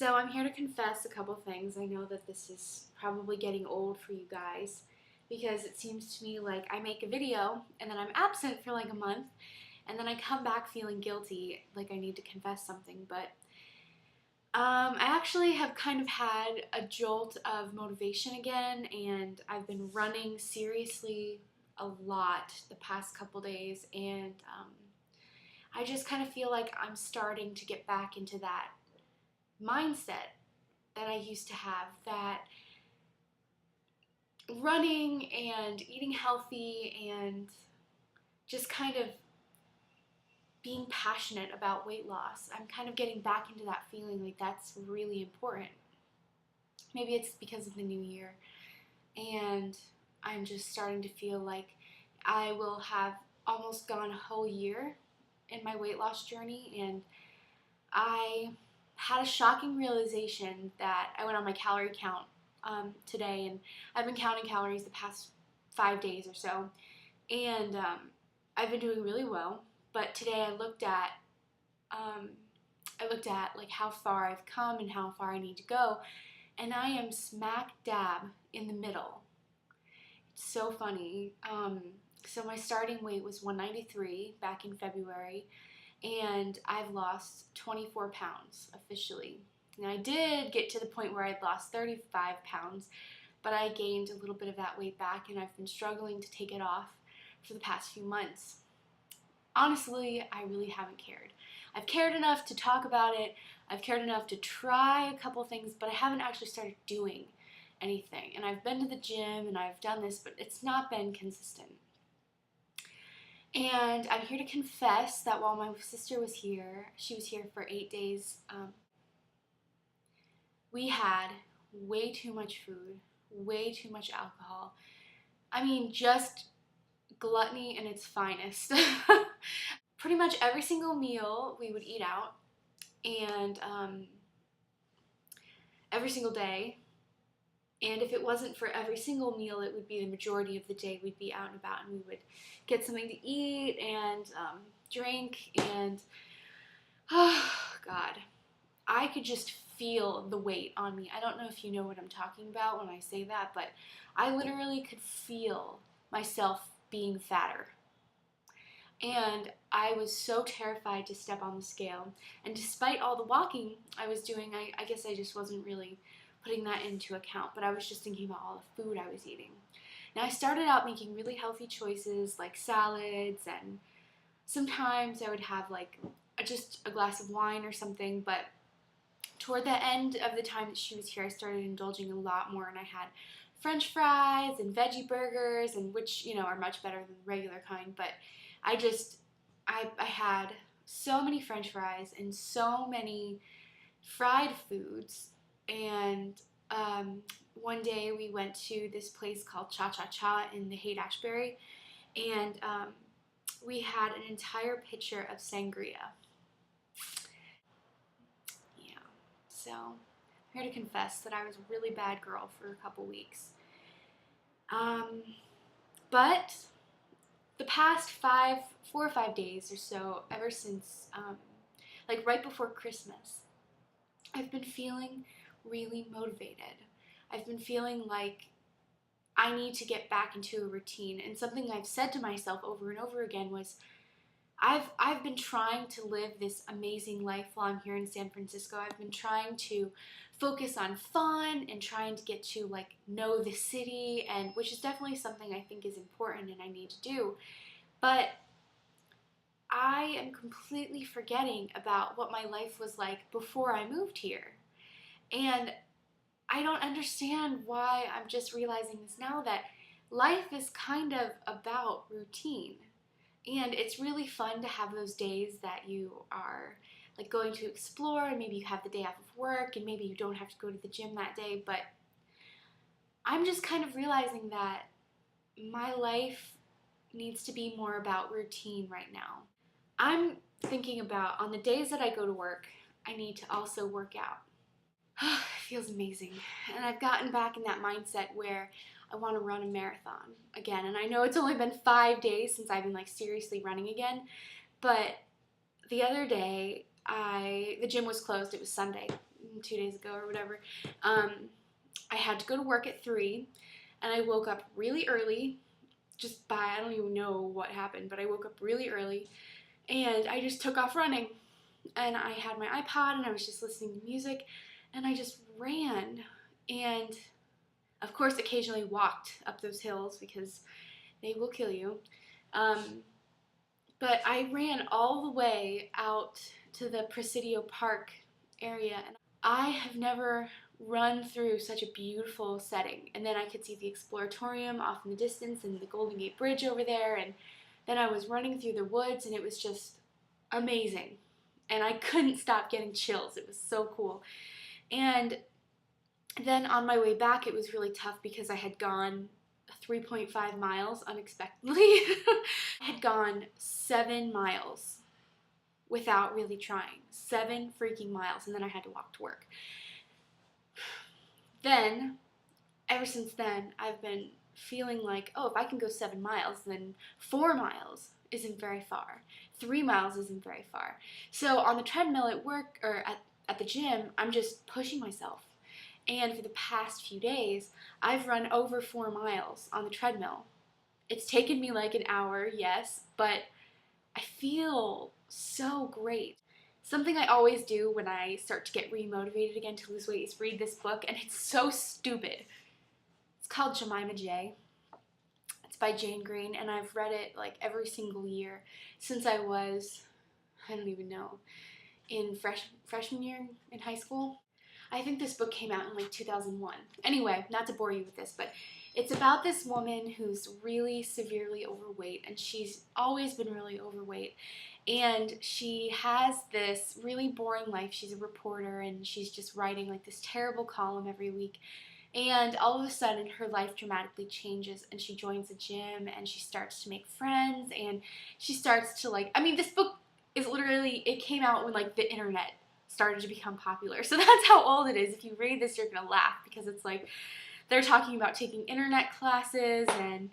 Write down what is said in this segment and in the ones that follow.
So I'm here to confess a couple things. I know that this is probably getting old for you guys because it seems to me like I make a video and then I'm absent for like a month and then I come back feeling guilty, like I need to confess something. But I actually have kind of had a jolt of motivation again, and I've been running seriously a lot the past couple days, and I just kind of feel like I'm starting to get back into that mindset that I used to have, that running and eating healthy and just kind of being passionate about weight loss. I'm kind of getting back into that feeling like that's really important. Maybe it's because of the new year, and I'm just starting to feel like I will have almost gone a whole year in my weight loss journey, and I had a shocking realization that I went on my calorie count today, and I've been counting calories the past 5 days or so, and I've been doing really well. But today I looked at like how far I've come and how far I need to go, and I am smack dab in the middle. It's so funny. So my starting weight was 193 back in February, and I've lost 24 pounds officially. And I did get to the point where I'd lost 35 pounds, but I gained a little bit of that weight back, and I've been struggling to take it off for the past few months. Honestly, I really haven't cared. I've cared enough to talk about it. I've cared enough to try a couple things, but I haven't actually started doing anything. And I've been to the gym and I've done this, but it's not been consistent. And I'm here to confess that while my sister was here, she was here for 8 days, we had way too much food, way too much alcohol. I mean, just gluttony in its finest. Pretty much every single meal we would eat out, and every single day. And if it wasn't for every single meal, it would be the majority of the day we'd be out and about, and we would get something to eat and drink, and oh God, I could just feel the weight on me. I don't know if you know what I'm talking about when I say that, but I literally could feel myself being fatter. And I was so terrified to step on the scale. And despite all the walking I was doing, I guess I just wasn't really putting that into account. But I was just thinking about all the food I was eating. Now, I started out making really healthy choices like salads, and sometimes I would have like just a glass of wine or something. But toward the end of the time that she was here, I started indulging a lot more, and I had French fries and veggie burgers, and which, you know, are much better than the regular kind. But I had so many French fries and so many fried foods. And one day we went to this place called Cha Cha Cha in the Haight-Ashbury, and we had an entire pitcher of sangria. Yeah, so I'm here to confess that I was a really bad girl for a couple weeks. But the past 4 or 5 days or so, ever since, like right before Christmas, I've been feeling really motivated. I've been feeling like I need to get back into a routine. And something I've said to myself over and over again was, I've been trying to live this amazing life while I'm here in San Francisco. I've been trying to focus on fun and trying to get to like know the city, and which is definitely something I think is important and I need to do. But I am completely forgetting about what my life was like before I moved here. And I don't understand why I'm just realizing this now, that life is kind of about routine. And it's really fun to have those days that you are like going to explore, and maybe you have the day off of work, and maybe you don't have to go to the gym that day. But I'm just kind of realizing that my life needs to be more about routine right now. I'm thinking about, on the days that I go to work, I need to also work out. It feels amazing. And I've gotten back in that mindset where I want to run a marathon again. And I know it's only been 5 days since I've been like seriously running again, but the other day the gym was closed. It was Sunday. 2 days ago or whatever, I had to go to work at 3, and I woke up really early, just by, I don't even know what happened, but I woke up really early, and I just took off running, and I had my iPod, and I was just listening to music, and I just ran, and of course occasionally walked up those hills, because they will kill you, but I ran all the way out to the Presidio Park area, and I have never run through such a beautiful setting. And then I could see the Exploratorium off in the distance and the Golden Gate Bridge over there, and then I was running through the woods, and it was just amazing. And I couldn't stop getting chills. It was so cool. And then on my way back, it was really tough because I had gone 3.5 miles unexpectedly. I had gone 7 miles without really trying. 7 freaking miles, and then I had to walk to work. Then, ever since then, I've been feeling like, oh, if I can go 7 miles, then 4 miles isn't very far. 3 miles isn't very far. So on the treadmill at work, or at the gym, I'm just pushing myself. And for the past few days, I've run over 4 miles on the treadmill. It's taken me like an hour, yes, but I feel so great. Something I always do when I start to get remotivated again to lose weight is read this book, and it's so stupid. It's called Jemima J. It's by Jane Green, and I've read it like every single year since I was, I don't even know, in freshman year in high school. I think this book came out in like 2001. Anyway, not to bore you with this, but it's about this woman who's really severely overweight, and she's always been really overweight. And she has this really boring life. She's a reporter, and she's just writing like this terrible column every week. And all of a sudden, her life dramatically changes, and she joins a gym, and she starts to make friends, and she starts to like, I mean, this book is literally, it came out when like the internet started to become popular. So that's how old it is. If you read this, you're gonna laugh, because it's like they're talking about taking internet classes, and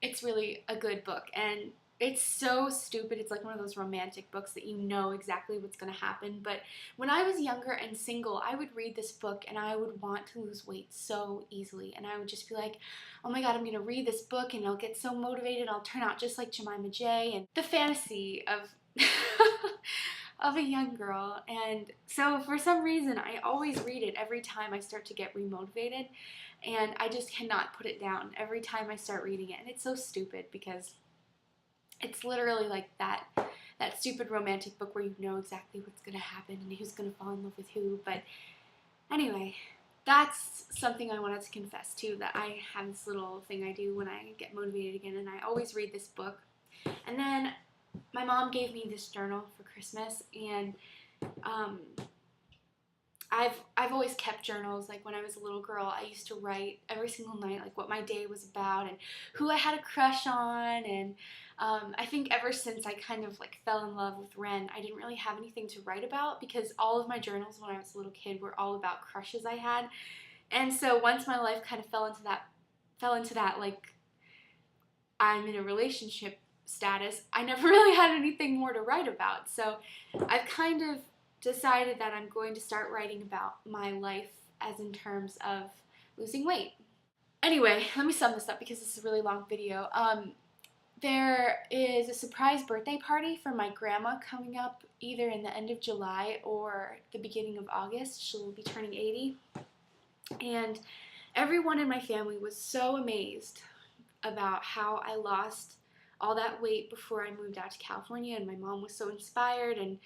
it's really a good book. And it's so stupid. It's like one of those romantic books that you know exactly what's going to happen. But when I was younger and single, I would read this book and I would want to lose weight so easily. And I would just be like, oh my God, I'm going to read this book and I'll get so motivated. I'll turn out just like Jemima J. And the fantasy of of a young girl. And so for some reason, I always read it every time I start to get remotivated. And I just cannot put it down every time I start reading it. And it's so stupid because it's literally like that stupid romantic book where you know exactly what's going to happen and who's going to fall in love with who. But anyway, that's something I wanted to confess too, that I have this little thing I do when I get motivated again, and I always read this book. And then my mom gave me this journal for Christmas, and I've always kept journals. Like when I was a little girl, I used to write every single night like what my day was about and who I had a crush on. And I think ever since I kind of like fell in love with Ren, I didn't really have anything to write about, because all of my journals when I was a little kid were all about crushes I had. And so once my life kind of fell into that like I'm in a relationship status, I never really had anything more to write about. So I've kind of decided that I'm going to start writing about my life as in terms of losing weight. Anyway, let me sum this up because this is a really long video. There is a surprise birthday party for my grandma coming up either in the end of July or the beginning of August. She'll be turning 80. And everyone in my family was so amazed about how I lost all that weight before I moved out to California, and my mom was so inspired, and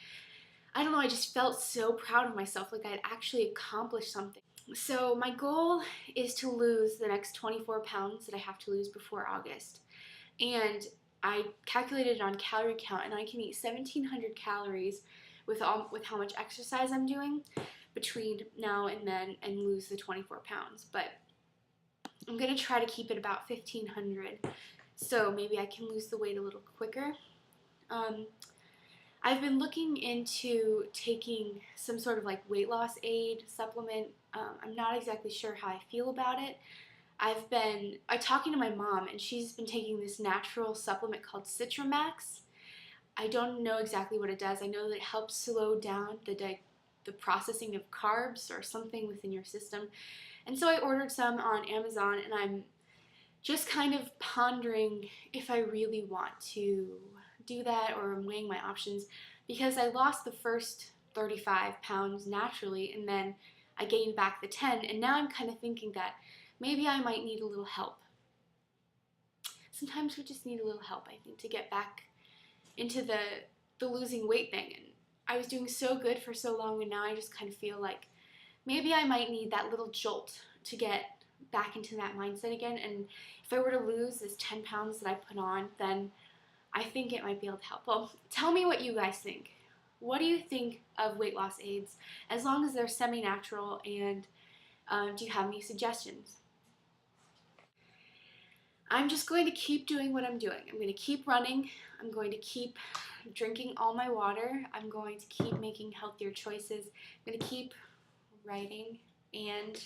I don't know, I just felt so proud of myself, like I had actually accomplished something. So my goal is to lose the next 24 pounds that I have to lose before August. And I calculated it on calorie count, and I can eat 1,700 calories with how much exercise I'm doing between now and then and lose the 24 pounds. But I'm going to try to keep it about 1,500, so maybe I can lose the weight a little quicker. I've been looking into taking some sort of like weight loss aid supplement. I'm not exactly sure how I feel about it. I'm talking to my mom, and she's been taking this natural supplement called Citramax. I don't know exactly what it does. I know that it helps slow down the the processing of carbs or something within your system. And so I ordered some on Amazon, and I'm just kind of pondering if I really want to do that, or I'm weighing my options, because I lost the first 35 pounds naturally, and then I gained back the 10, and now I'm kind of thinking that maybe I might need a little help. Sometimes we just need a little help, I think, to get back into the losing weight thing. And I was doing so good for so long, and now I just kind of feel like maybe I might need that little jolt to get back into that mindset again. And if I were to lose this 10 pounds that I put on, then I think it might be able to help. Well, tell me what you guys think. What do you think of weight loss aids, as long as they're semi-natural, and do you have any suggestions? I'm just going to keep doing what I'm doing. I'm going to keep running. I'm going to keep drinking all my water. I'm going to keep making healthier choices. I'm going to keep writing and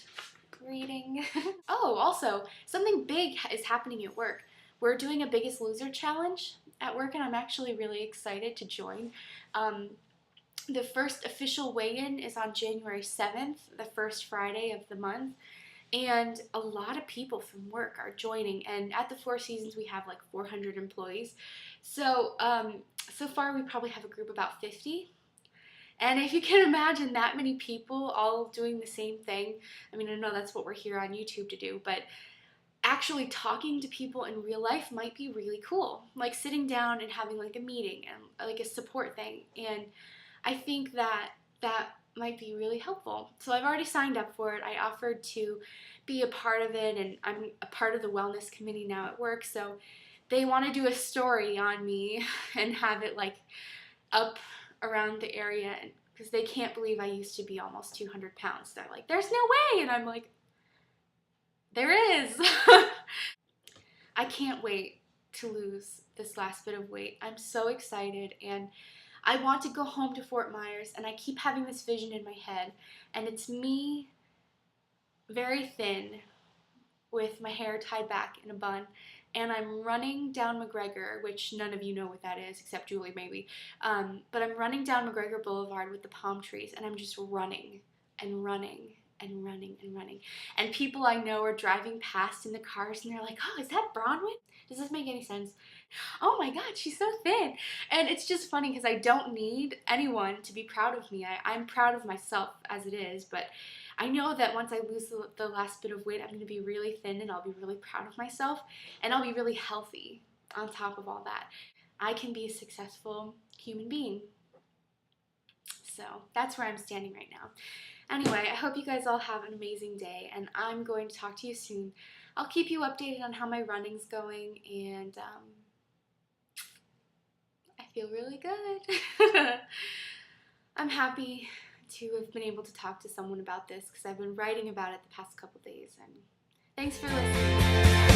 reading. Oh, also, something big is happening at work. We're doing a Biggest Loser challenge at work, and I'm actually really excited to join. The first official weigh-in is on January 7th, the first Friday of the month. And a lot of people from work are joining, and at the Four Seasons we have like 400 employees. So so far we probably have a group about 50. And if you can imagine that many people all doing the same thing, I mean, I know that's what we're here on YouTube to do, but actually talking to people in real life might be really cool. Like sitting down and having like a meeting and like a support thing. And I think that might be really helpful. So I've already signed up for it. I offered to be a part of it, and I'm a part of the wellness committee now at work. So they want to do a story on me and have it like up around the area, because they can't believe I used to be almost 200 pounds. They're like, there's no way. And I'm like, there is. I can't wait to lose this last bit of weight. I'm so excited, and I want to go home to Fort Myers, and I keep having this vision in my head, and it's me very thin with my hair tied back in a bun, and I'm running down McGregor, which none of you know what that is except Julie maybe, but I'm running down McGregor Boulevard with the palm trees, and I'm just running and running and running and running, and people I know are driving past in the cars, and they're like, oh, is that Bronwyn? Does this make any sense? Oh my god, she's so thin. And it's just funny because I don't need anyone to be proud of me. I'm proud of myself as it is, but I know that once I lose the last bit of weight, I'm going to be really thin, and I'll be really proud of myself, and I'll be really healthy on top of all that. I can be a successful human being. So that's where I'm standing right now. Anyway, I hope you guys all have an amazing day, and I'm going to talk to you soon. I'll keep you updated on how my running's going, and I feel really good. I'm happy to have been able to talk to someone about this, because I've been writing about it the past couple days, and thanks for listening.